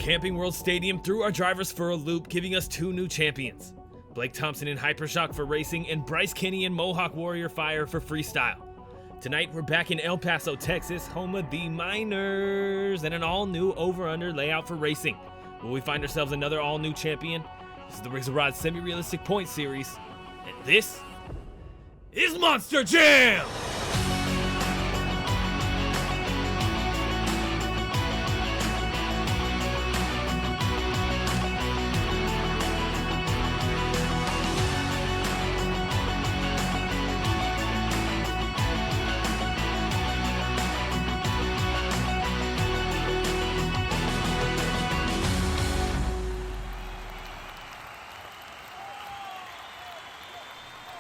Camping World Stadium threw our drivers for a loop, giving us 2 new champions. Blake Thompson in HyperShock for racing and Bryce Kenny in Mohawk Warrior Fire for freestyle. Tonight we're back in El Paso, Texas, home of the Miners, and an all-new over-under layout for racing. Will we find ourselves another all-new champion? This is the RORSRPS Semi-Realistic Point Series, and this is Monster Jam!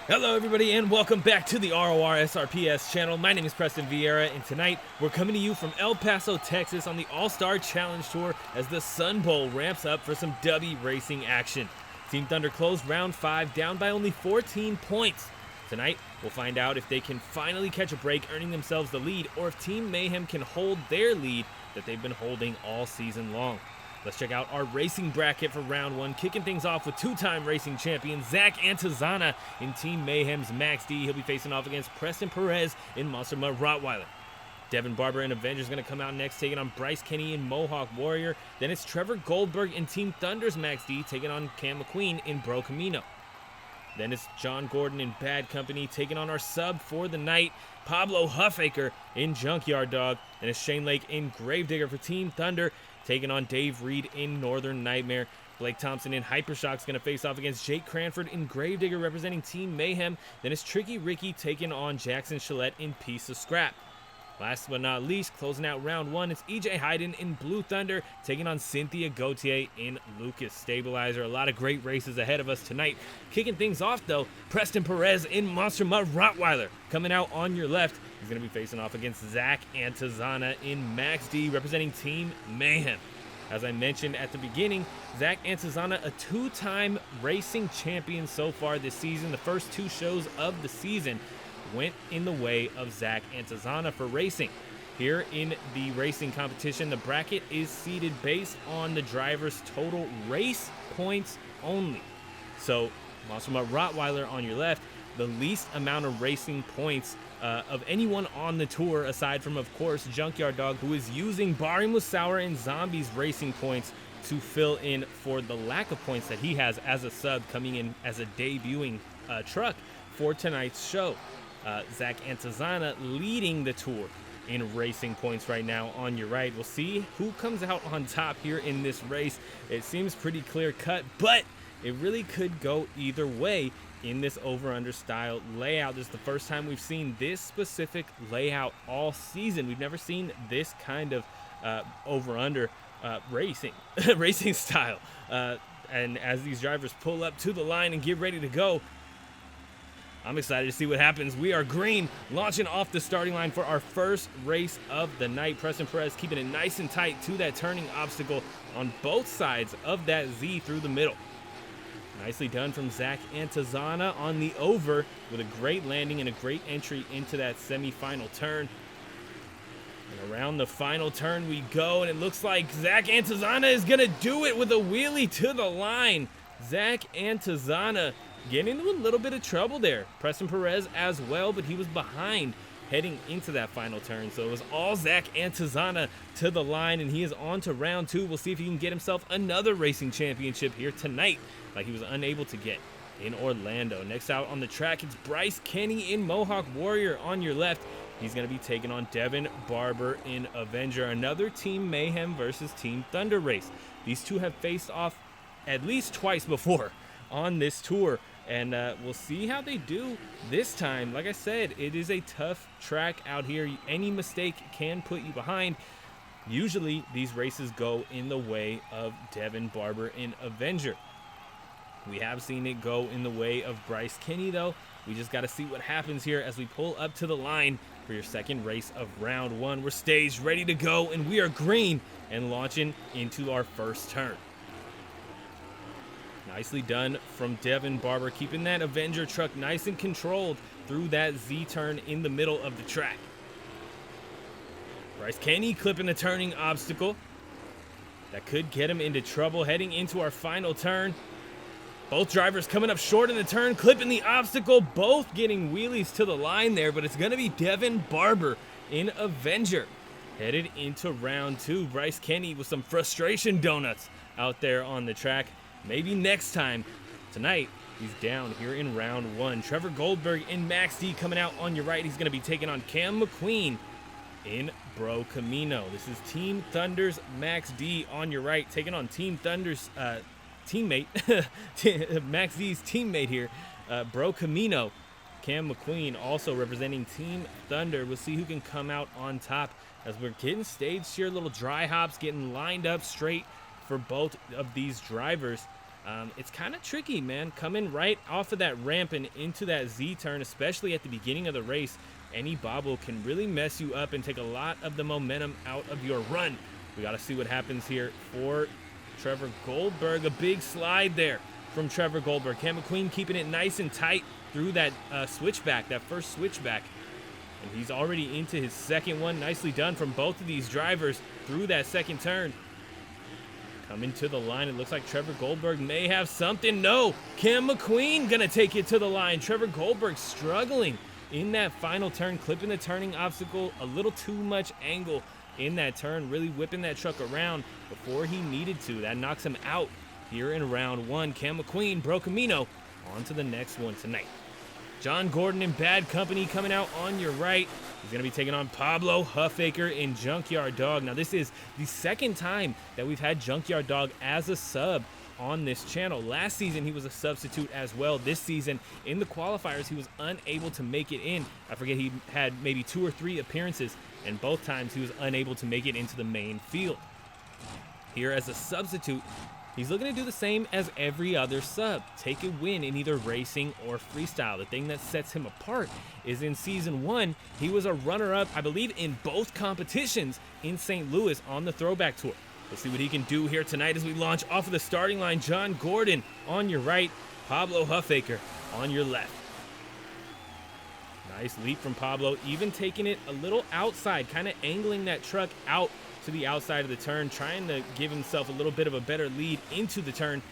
Hello everybody and welcome back to the RORSRPS channel. My name is Preston Vieira and tonight we're coming to you from El Paso, Texas on the All-Star Challenge Tour as the Sun Bowl ramps up for some Dubby Racing action. Team Thunder closed round 5 down by only 14 points. Tonight we'll find out if they can finally catch a break, earning themselves the lead, or if Team Mayhem can hold their lead that they've been holding all season long. Let's check out our racing bracket for round 1, kicking things off with 2-time racing champion Zach Antezana in Team Mayhem's Max D. He'll be facing off against Preston Perez in Monster Mud Rottweiler. Devyn Barber in Avenger is going to come out next, taking on Bryce Kenny in Mohawk Warrior. Then it's Trevor Goldberg in Team Thunder's Max D, taking on McQueen in Camino. Then it's John Gordon in Bad Company, taking on our sub for the night, Pablo Huffaker in Junkyard Dog. And it's Shane Lake in Gravedigger for Team Thunder, taking on Dave Reed in Northern Nightmare. Blake Thompson in HyperShock is going to face off against Jake Cranford in Gravedigger representing Team Mayhem. Then it's Tricky Ricky taking on Jackson Chalette in Piece of Scrap. Last but not least, closing out round 1, it's EJ Hayden in Blue Thunder taking on Cynthia Gauthier in Lucas Stabilizer. A lot of great races ahead of us tonight. Kicking things off though, Preston Perez in Monster Mud Rottweiler. Coming out on your left, he's going to be facing off against Zach Antezana in Max D representing Team Mayhem. As I mentioned at the beginning, Zach Antezana, a 2-time racing champion so far this season. The first 2 shows of the season went in the way of Zach Antezana for racing. Here in the racing competition, the bracket is seeded based on the driver's total race points only. So, Monster Mud Rottweiler on your left, the least amount of racing points of anyone on the tour, aside from, of course, Junkyard Dog, who is using Barry Musauer and Zombies racing points to fill in for the lack of points that he has as a sub coming in as a debuting truck for tonight's show. Zach Antezana leading the tour in racing points right now on your right. We'll see who comes out on top here in this race. It seems pretty clear cut, but it really could go either way in this over-under style layout. This is the first time we've seen this specific layout all season. We've never seen this kind of over-under racing style. And as these drivers pull up to the line and get ready to go, I'm excited to see what happens. We are green, launching off the starting line for our first race of the night. Preston Perez keeping it nice and tight to that turning obstacle on both sides of that Z through the middle. Nicely done from Zach Antezana on the over with a great landing and a great entry into that semi-final turn. And around the final turn we go, and it looks like Zach Antezana is going to do it with a wheelie to the line. Zach Antezana getting into a little bit of trouble there. Preston Perez as well, but he was behind heading into that final turn. So it was all Zach Antezana to the line, and he is on to round 2. We'll see if he can get himself another racing championship here tonight, like he was unable to get in Orlando. Next out on the track, it's Bryce Kenny in Mohawk Warrior on your left. He's going to be taking on Devyn Barber in Avenger. Another Team Mayhem versus Team Thunder race. These two have faced off at least twice before on this tour, and we'll see how they do this time. Like I said, it is a tough track out here. Any mistake can put you behind. Usually these races go in the way of Devyn Barber in Avenger. We have seen it go in the way of Bryce Kenny though. We just got to see what happens here as we pull up to the line for your second race of round 1. We're staged, ready to go, and we are green and launching into our first turn. Nicely done from Devyn Barber, keeping that Avenger truck nice and controlled through that Z-turn in the middle of the track. Bryce Kenny clipping the turning obstacle. that could get him into trouble heading into our final turn. Both drivers coming up short in the turn, clipping the obstacle, both getting wheelies to the line there, but it's going to be Devyn Barber in Avenger. Headed into round 2. Bryce Kenny with some frustration donuts out there on the track. Maybe next time. Tonight, he's down here in round 1. Trevor Goldberg and Max D coming out on your right. He's going to be taking on McQueen in Bro Camino. This is Team Thunder's Max D on your right, taking on Team Thunder's teammate, Max D's teammate here, Bro Camino. McQueen also representing Team Thunder. We'll see who can come out on top as we're getting staged here. Little dry hops getting lined up straight for both of these drivers. It's kind of tricky, man. Coming right off of that ramp and into that Z turn, especially at the beginning of the race, any bobble can really mess you up and take a lot of the momentum out of your run. We got to see what happens here for Trevor Goldberg. A big slide there from Trevor Goldberg. McQueen keeping it nice and tight through that switchback, that first switchback. And he's already into his second one. Nicely done from both of these drivers through that second turn. Coming to the line, it looks like Trevor Goldberg may have something. No, McQueen gonna take it to the line. Trevor Goldberg struggling in that final turn, clipping the turning obstacle, a little too much angle in that turn, really whipping that truck around before he needed to. That knocks him out here in round 1. McQueen, Bro Camino, on to the next one tonight. John Gordon in Bad Company coming out on your right. He's going to be taking on Pablo Huffaker in Junkyard Dog. Now, this is the second time that we've had Junkyard Dog as a sub on this channel. Last season, he was a substitute as well. This season, in the qualifiers, he was unable to make it in. I forget, he had maybe 2 or 3 appearances, and both times he was unable to make it into the main field. Here as a substitute, he's looking to do the same as every other sub. Take a win in either racing or freestyle. The thing that sets him apart is in Season 1, he was a runner-up, I believe, in both competitions in St. Louis on the Throwback Tour. We'll see what he can do here tonight as we launch off of the starting line. John Gordon on your right, Pablo Huffaker on your left. Nice leap from Pablo, even taking it a little outside, kind of angling that truck out to the outside of the turn, trying to give himself a little bit of a better lead into the turn.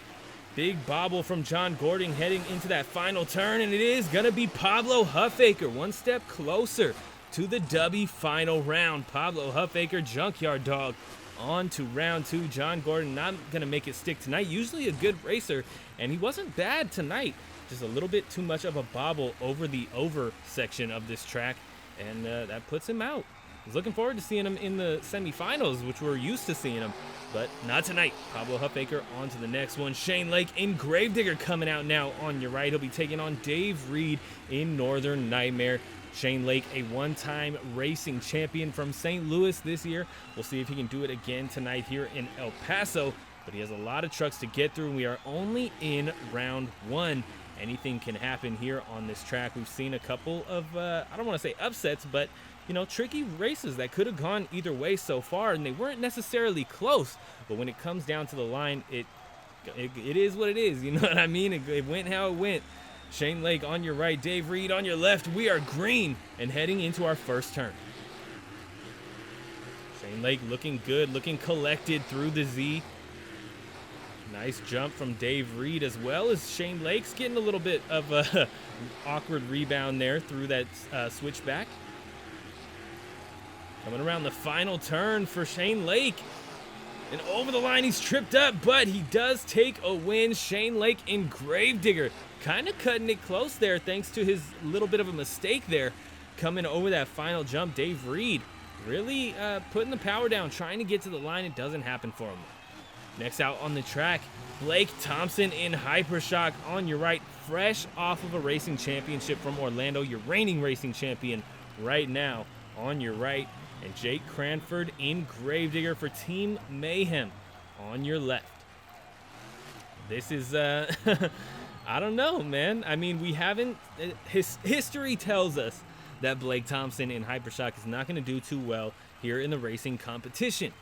Big bobble from John Gordon heading into that final turn, and it is going to be Pablo Huffaker one step closer to the Dubby final round. Pablo Huffaker, Junkyard Dog, on to round 2. John Gordon not going to make it stick tonight. Usually a good racer, and he wasn't bad tonight. Just a little bit too much of a bobble over the over section of this track, and that puts him out. I was looking forward to seeing him in the semifinals, which we're used to seeing him, but not tonight. Pablo Huffaker on to the next one. Shane Lake in Gravedigger coming out now on your right. He'll be taking on Dave Reed in Northern Nightmare. Shane Lake, a one-time racing champion from St. Louis this year. We'll see if he can do it again tonight here in El Paso, but he has a lot of trucks to get through, and we are only in round 1. Anything can happen here on this track. We've seen a couple of, I don't want to say upsets, but, you know, tricky races that could have gone either way so far, and they weren't necessarily close. But when it comes down to the line, it is what it is. You know what I mean? It went how it went. Shane Lake on your right, Dave Reed on your left. We are green and heading into our first turn. Shane Lake looking good, looking collected through the Z. Nice jump from Dave Reed, as well as Shane Lake's getting a little bit of a awkward rebound there through that switchback. Coming around the final turn for Shane Lake. And over the line, he's tripped up, but he does take a win. Shane Lake in Gravedigger, kind of cutting it close there thanks to his little bit of a mistake there. Coming over that final jump, Dave Reed really putting the power down, trying to get to the line. It doesn't happen for him. Next out on the track, Blake Thompson in HyperShock on your right, fresh off of a racing championship from Orlando, your reigning racing champion right now on your right. And Jake Cranford in Gravedigger for Team Mayhem on your left. This is, I don't know, man. I mean, we haven't, history tells us that Blake Thompson in HyperShock is not going to do too well here in the racing competition.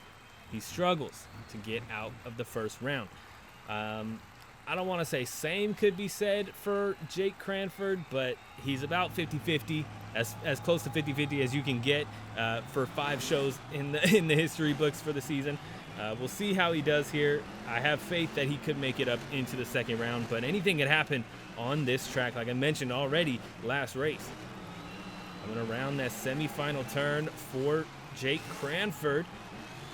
He struggles to get out of the first round. I don't want to say same could be said for Jake Cranford, but he's about 50-50, as close to 50-50 as you can get for 5 shows in the history books for the season. We'll see how he does here. I have faith that he could make it up into the second round, but anything can happen on this track, like I mentioned already last race. Coming around that semifinal turn for Jake Cranford.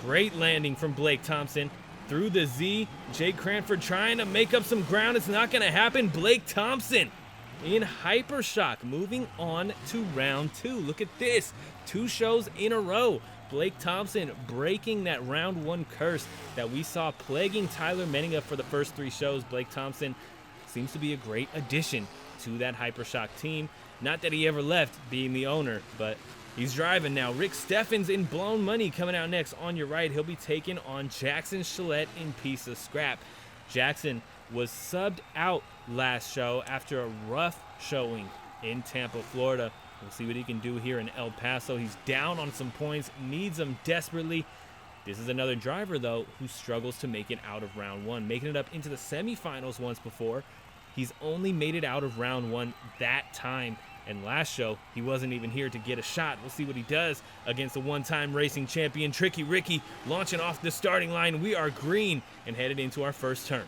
Great landing from Blake Thompson through the Z. Jake Cranford trying to make up some ground. It's not going to happen. Blake Thompson in HyperShock, moving on to round 2. Look at this, 2 shows in a row. Blake Thompson breaking that round 1 curse that we saw plaguing Tyler Menninga for the first 3 shows. Blake Thompson seems to be a great addition to that HyperShock team. Not that he ever left being the owner, but he's driving now. Rick Steffens in Blown Money coming out next on your right. He'll be taking on Jackson Chalette in Piece of Scrap. Jackson was subbed out last show after a rough showing in Tampa, Florida. We'll see what he can do here in El Paso. He's down on some points, needs them desperately. This is another driver, though, who struggles to make it out of round 1, making it up into the semifinals once before. He's only made it out of round 1 that time, and last show, he wasn't even here to get a shot. We'll see what he does against the one-time racing champion, Tricky Ricky, launching off the starting line. We are green and headed into our first turn.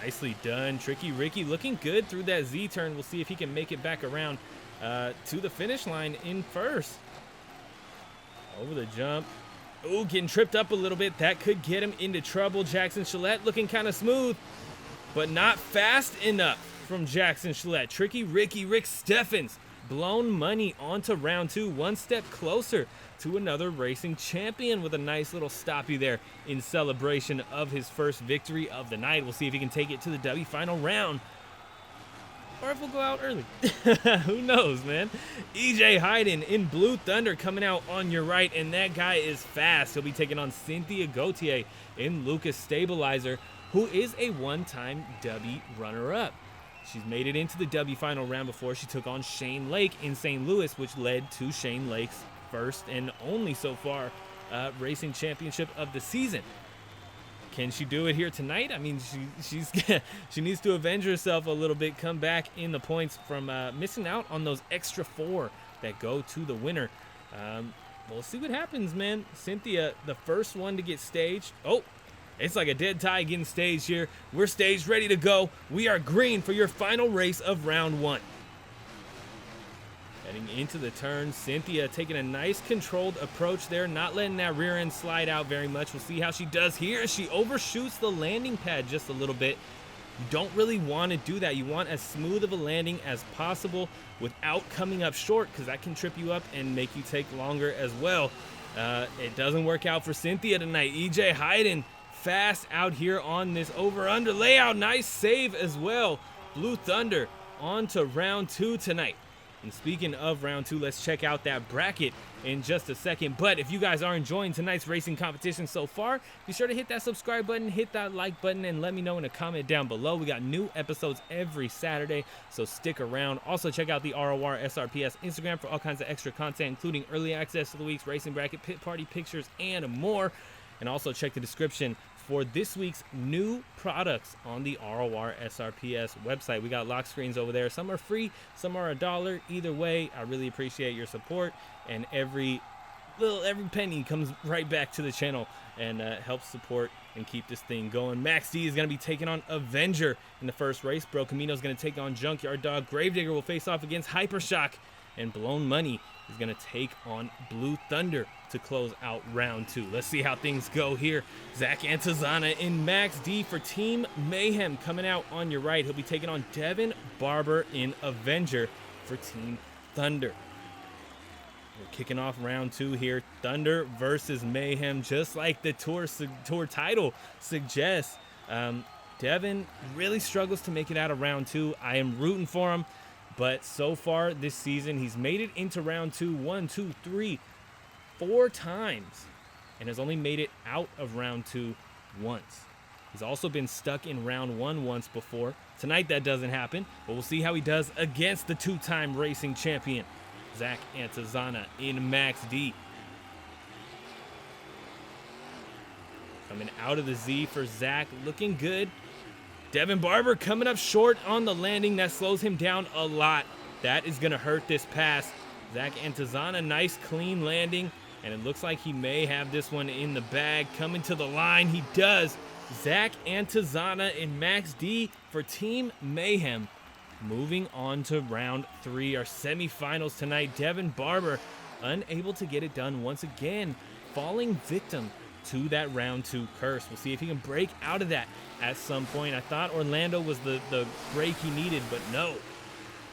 Nicely done. Tricky Ricky looking good through that Z turn. We'll see if he can make it back around to the finish line in first. Over the jump. Oh, getting tripped up a little bit. That could get him into trouble. Jackson Chalette looking kind of smooth, but not fast enough from Jackson Chalette. Tricky Ricky, Rick Steffens, Blown Money onto round 2. One step closer to another racing champion with a nice little stoppie there in celebration of his first victory of the night. We'll see if he can take it to the W final round, or if we'll go out early. Who knows, man? EJ Hayden in Blue Thunder coming out on your right, and that guy is fast. He'll be taking on Cynthia Gauthier in Lucas Stabilizer, who is a one-time W runner-up. She's made it into the W final round before. She took on Shane Lake in St. Louis, which led to Shane Lake's first and only so far racing championship of the season. Can she do it here tonight? I mean, she needs to avenge herself a little bit, come back in the points from missing out on those extra 4 that go to the winner. We'll see what happens, man. Cynthia, the first one to get staged. Oh, it's like a dead tie getting staged here. We're staged, ready to go. We are green for your final race of round 1. Heading into the turn, Cynthia taking a nice controlled approach there, not letting that rear end slide out very much. We'll see how she does here. She overshoots the landing pad just a little bit. You don't really want to do that. You want as smooth of a landing as possible without coming up short, because that can trip you up and make you take longer as well. It doesn't work out for Cynthia tonight. EJ Hayden fast out here on this over-under layout. Nice save as well. Blue Thunder on to round 2 tonight. And speaking of round 2, let's check out that bracket in just a second. But if you guys are enjoying tonight's racing competition so far, be sure to hit that subscribe button, hit that like button, and let me know in a comment down below. We got new episodes every Saturday, so stick around. Also, check out the RORSRPS Instagram for all kinds of extra content, including early access to the week's racing bracket, pit party pictures, and more. And also check the description for this week's new products on the RORSRPS website. We got lock screens over there. Some are free, some are $1. Either way, I really appreciate your support, and every penny comes right back to the channel and helps support and keep this thing going. Max D is going to be taking on Avenger in the first race. Bro Camino is going to take on Junkyard Dog. Gravedigger will face off against HyperShock, and Blown Money is going to take on Blue Thunder to close out round 2. Let's see how things go here. Zach Antezana in Max D for Team Mayhem coming out on your right. He'll be taking on Devyn Barber in Avenger for Team Thunder. We're kicking off round 2 here. Thunder versus Mayhem, just like the tour title suggests. Devyn really struggles to make it out of round 2. I am rooting for him, but so far this season, he's made it into round 2 4 times and has only made it out of round 2 once. He's also been stuck in round 1 once before. Tonight that doesn't happen, but we'll see how he does against the 2-time racing champion, Zach Antezana in Max D. Coming out of the Z for Zach, looking good. Devyn Barber coming up short on the landing. That slows him down a lot. That is going to hurt this pass. Zach Antezana, nice clean landing. and it looks like he may have this one in the bag. Coming to the line, he does. Zach Antezana and Max D for Team Mayhem. Moving on to round 3, our semifinals tonight. Devyn Barber unable to get it done once again, falling victim to that round 2 curse. We'll see if he can break out of that at some point. I thought Orlando was the break he needed, but no.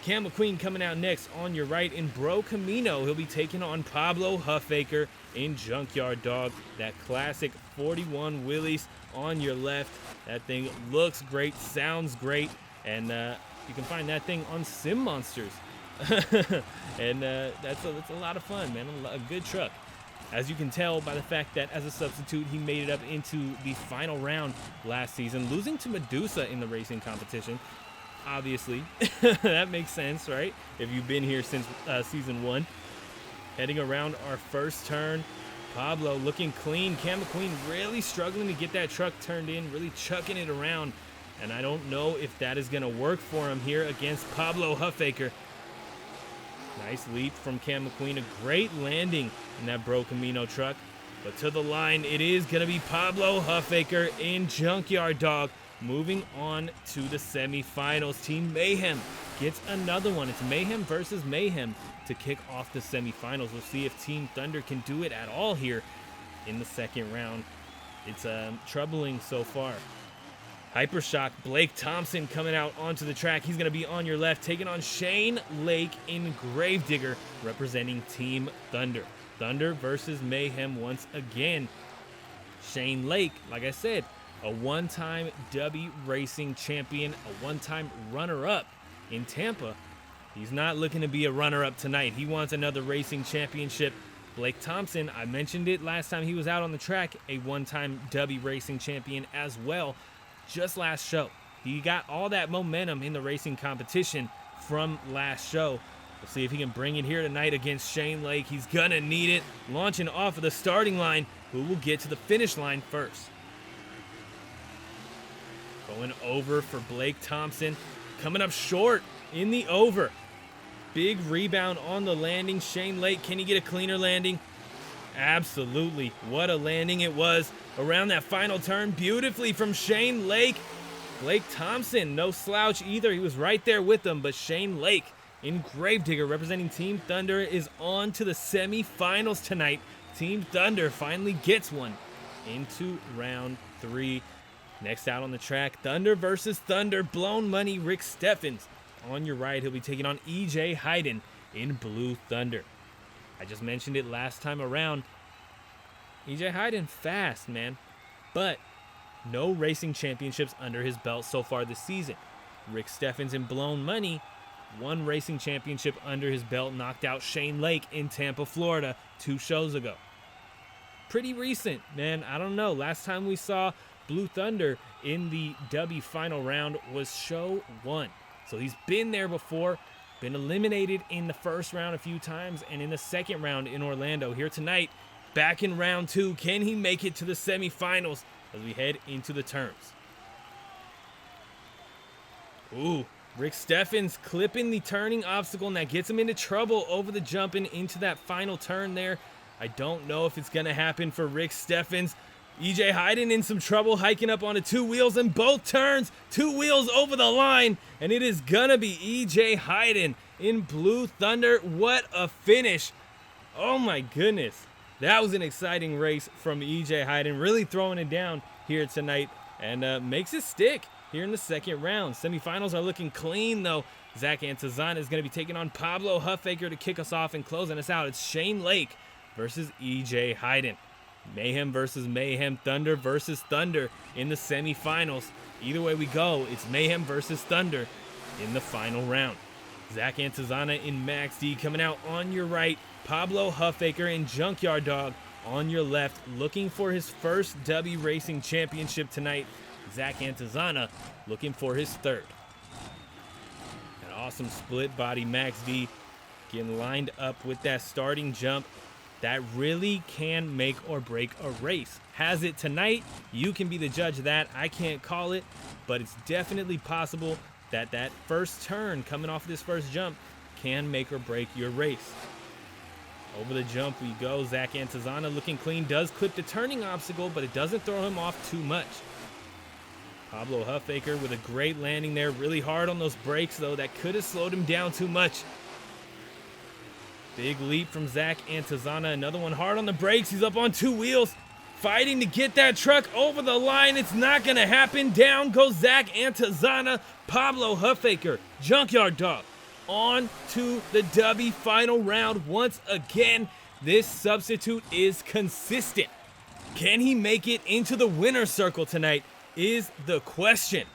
McQueen coming out next on your right in Camino. He'll be taking on Pablo Huffaker in Junkyard Dog. That classic 41 wheelies on your left. That thing looks great, sounds great, and you can find that thing on Sim Monsters. And that's a lot of fun, man. A good truck. As you can tell by the fact that as a substitute, he made it up into the final round last season, losing to Medusa in the racing competition. Obviously, that makes sense, right? If you've been here since season 1. Heading around our first turn, Pablo looking clean. McQueen really struggling to get that truck turned in, really chucking it around. And I don't know if that is going to work for him here against Pablo Huffaker. Nice leap from McQueen, a great landing in that Camino truck. But to the line, it is going to be Pablo Huffaker in Junkyard Dog. Moving on to the semifinals. Team Mayhem gets another one. It's Mayhem versus Mayhem to kick off the semifinals. We'll see if Team Thunder can do it at all here in the second round. It's troubling so far. HyperShock, Blake Thompson coming out onto the track. He's going to be on your left, taking on Shane Lake in Gravedigger, representing Team Thunder. Thunder versus Mayhem once again. Shane Lake, like I said, a one-time Dubby Racing Champion, a one-time runner-up in Tampa. He's not looking to be a runner-up tonight. He wants another racing championship. Blake Thompson, I mentioned it last time he was out on the track, a one-time Dubby Racing Champion as well. Just last show, he got all that momentum in the racing competition from last show. We'll see if he can bring it here tonight against Shane Lake. He's gonna need it. Launching off of the starting line. Who will get to the finish line first? Going over for Blake Thompson. Coming up short in the over. Big rebound on the landing. Shane Lake, can he get a cleaner landing? Absolutely. What a landing it was. Around that final turn, beautifully from Shane Lake. Blake Thompson, no slouch either. He was right there with them, but Shane Lake in Gravedigger representing Team Thunder is on to the semifinals tonight. Team Thunder finally gets one into round 3. Next out on the track, Thunder versus Thunder. Blown money, Rick Steffens. On your right, he'll be taking on EJ Hayden in Blue Thunder. I just mentioned it last time around. EJ Hayden, fast, man. But no racing championships under his belt so far this season. Rick Steffens in Blown Money, 1 racing championship under his belt, knocked out Shane Lake in Tampa, Florida 2 shows ago. Pretty recent, man. I don't know. Last time we saw Blue Thunder in the Dubby final round was show 1. So he's been there before, been eliminated in the first round a few times, and in the second round in Orlando. Here tonight, back in round 2. Can he make it to the semifinals as we head into the turns? Ooh, Rick Steffens clipping the turning obstacle, and that gets him into trouble over the jump and into that final turn there. I don't know if it's going to happen for Rick Steffens. EJ Hayden in some trouble, hiking up onto 2 wheels in both turns. 2 wheels over the line, and it is going to be EJ Hayden in Blue Thunder. What a finish. Oh my goodness. That was an exciting race from EJ Hayden, really throwing it down here tonight, and makes it stick here in the second round. Semifinals are looking clean, though. Zach Antezana is going to be taking on Pablo Huffaker to kick us off and closing us out. It's Shane Lake versus EJ Hayden. Mayhem versus Mayhem, Thunder versus Thunder in the semifinals. Either way we go, it's Mayhem versus Thunder in the final round. Zach Antezana in Max D coming out on your right. Pablo Huffaker in Junkyard Dog on your left, looking for his first Dubby Racing Championship tonight. Zach Antezana looking for his 3rd. An awesome split body Max D getting lined up with that starting jump. That really can make or break a race. Has it tonight? You can be the judge of that. I can't call it, but it's definitely possible that that first turn coming off of this first jump can make or break your race. Over the jump we go. Zach Antezana looking clean. Does clip the turning obstacle, but it doesn't throw him off too much. Pablo Huffaker with a great landing there. Really hard on those brakes, though. That could have slowed him down too much. Big leap from Zach Antezana. Another one hard on the brakes. He's up on 2 wheels. Fighting to get that truck over the line. It's not going to happen. Down goes Zach Antezana. Pablo Huffaker, Junkyard Dog, on to the Dubby final round once again. This substitute is consistent. Can he make it into the winner's circle tonight is the question.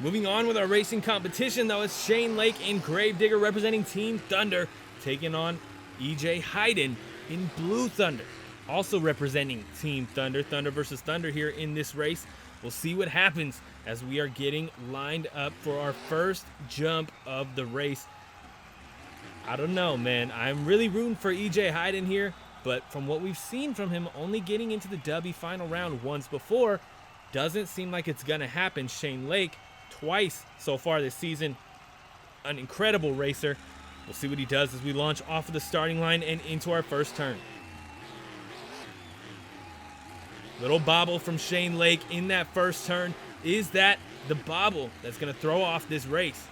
Moving on with our racing competition, though, is Shane Lake in Gravedigger representing Team Thunder, taking on EJ Hayden in Blue Thunder, also representing Team Thunder. Thunder versus Thunder here in this race. We'll see what happens as we are getting lined up for our first jump of the race. I don't know, man. I'm really rooting for EJ Hayden here, but from what we've seen from him only getting into the Dubby final round once before, doesn't seem like it's going to happen. Shane Lake, twice so far this season, an incredible racer. We'll see what he does as we launch off of the starting line and into our first turn. Little bobble from Shane Lake in that first turn. Is that the bobble that's going to throw off this race?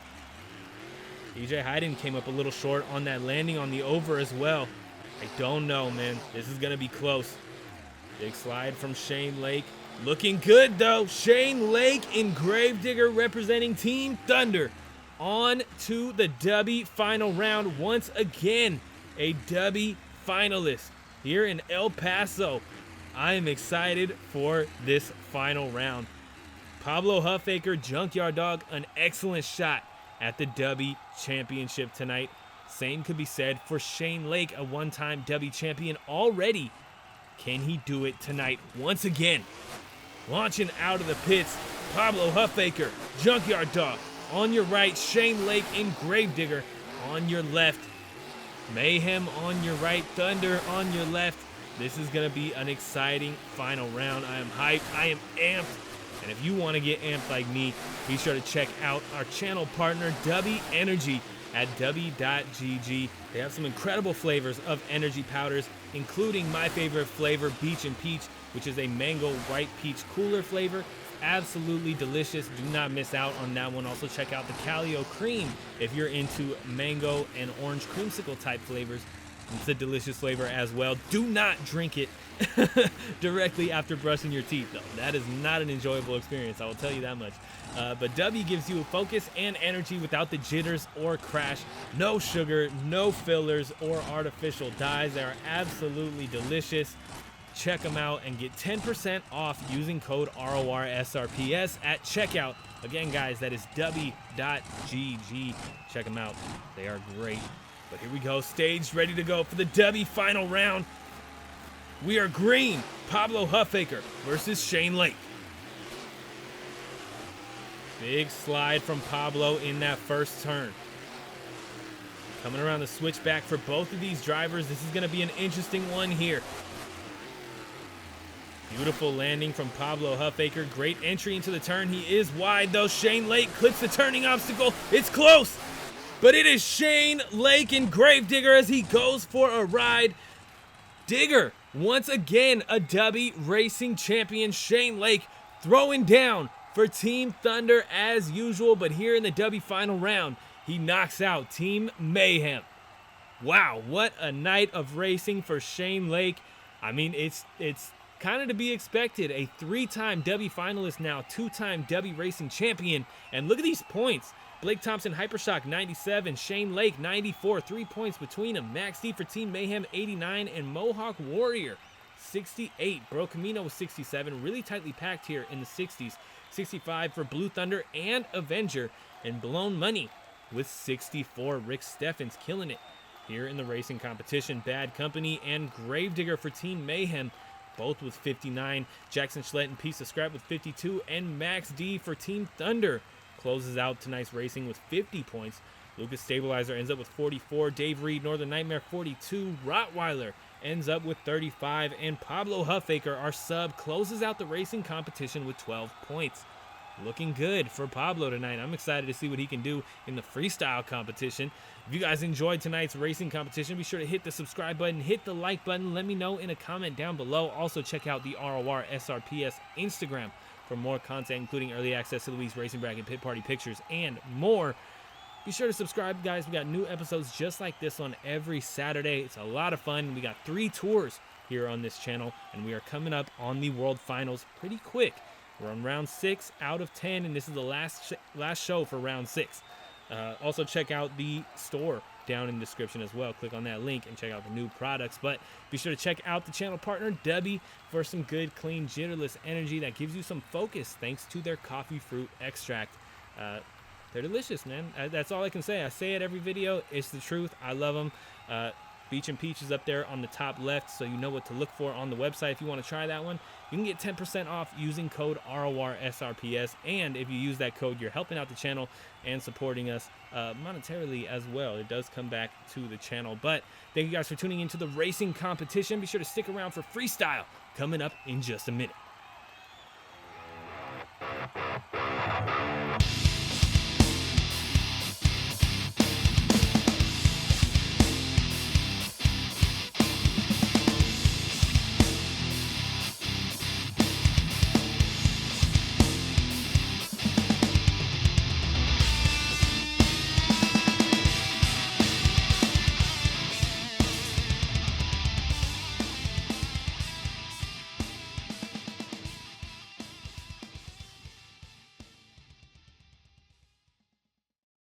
EJ Hayden came up a little short on that landing on the over as well. I don't know, man. This is going to be close. Big slide from Shane Lake. Looking good, though. Shane Lake in Gravedigger representing Team Thunder. On to the Dubby final round once again. A Dubby finalist here in El Paso. I am excited for this final round. Pablo Huffaker, Junkyard Dog, an excellent shot at the Dubby Championship tonight. Same could be said for Shane Lake, a one-time Dubby champion already. Can he do it tonight once again? Launching out of the pits, Pablo Huffaker, Junkyard Dog. On your right, Shane Lake in Gravedigger. On your left, Mayhem on your right, Thunder on your left. This is going to be an exciting final round. I am hyped. I am amped. And if you want to get amped like me, be sure to check out our channel partner, Dubby Energy, at dubby.gg. They have some incredible flavors of energy powders, including my favorite flavor, Beach and Peach, which is a mango white peach cooler flavor. Absolutely delicious. Do not miss out on that one. Also check out the Calio Cream if you're into mango and orange creamsicle type flavors. It's a delicious flavor as well. Do not drink it directly after brushing your teeth, though. That is not an enjoyable experience, I will tell you that much. But Dubby gives you focus and energy without the jitters or crash. No sugar, no fillers or artificial dyes. They are absolutely delicious. Check them out and get 10% off using code RORSRPS at checkout. Again, guys, that is dubby.gg. Check them out. They are great. But here we go, staged, ready to go for the Dubby final round. We are green, Pablo Huffaker versus Shane Lake. Big slide from Pablo in that first turn. Coming around the switchback for both of these drivers. This is going to be an interesting one here. Beautiful landing from Pablo Huffaker. Great entry into the turn. He is wide, though. Shane Lake clips the turning obstacle. It's close. But it is Shane Lake in Gravedigger as he goes for a ride. Digger, once again, a Dubby Racing Champion. Shane Lake throwing down for Team Thunder as usual. But here in the Dubby final round, he knocks out Team Mayhem. Wow, what a night of racing for Shane Lake. I mean, it's kind of to be expected. A 3-time Dubby finalist now, 2-time Dubby Racing Champion. And look at these points. Blake Thompson, HyperShock, 97. Shane Lake, 94. 3 points between them. Max D for Team Mayhem, 89. And Mohawk Warrior, 68. Bro Camino was 67. Really tightly packed here in the 60s. 65 for Blue Thunder and Avenger. And Blown Money with 64. Rick Steffens killing it here in the racing competition. Bad Company and Gravedigger for Team Mayhem, both with 59. Jackson Schlett and Piece of Scrap with 52. And Max D for Team Thunder closes out tonight's racing with 50 points. Lucas Stabilizer ends up with 44. Dave Reed, Northern Nightmare, 42. Rottweiler ends up with 35. And Pablo Huffaker, our sub, closes out the racing competition with 12 points. looking good for Pablo tonight. I'm excited to see what he can do in the freestyle competition. If you guys enjoyed tonight's racing competition, be sure to hit the subscribe button, hit the like button, let me know in a comment down below. Also check out the RORSRPS Instagram for more content, including early access to the week's racing bracket, pit party pictures, and more. Be sure to subscribe, guys. We got new episodes just like this on every Saturday. It's a lot of fun. We got 3 tours here on this channel, and we are coming up on the World Finals pretty quick. We're on round 6 out of 10, and this is the last show for round 6. Also check out the store down in the description as well. Click on that link and check out the new products. But be sure to check out the channel partner Dubby for some good, clean, jitterless energy that gives you some focus thanks to their coffee fruit extract. They're delicious, man. That's all I can say. I say it every video. It's the truth. I love them. Beach and Peach is up there on the top left, so you know what to look for on the website if you want to try that one. You can get 10% off using code RORSRPS, and if you use that code, you're helping out the channel and supporting us monetarily as well. It does come back to the channel. But thank you guys for tuning into the racing competition. Be sure to stick around for freestyle coming up in just a minute.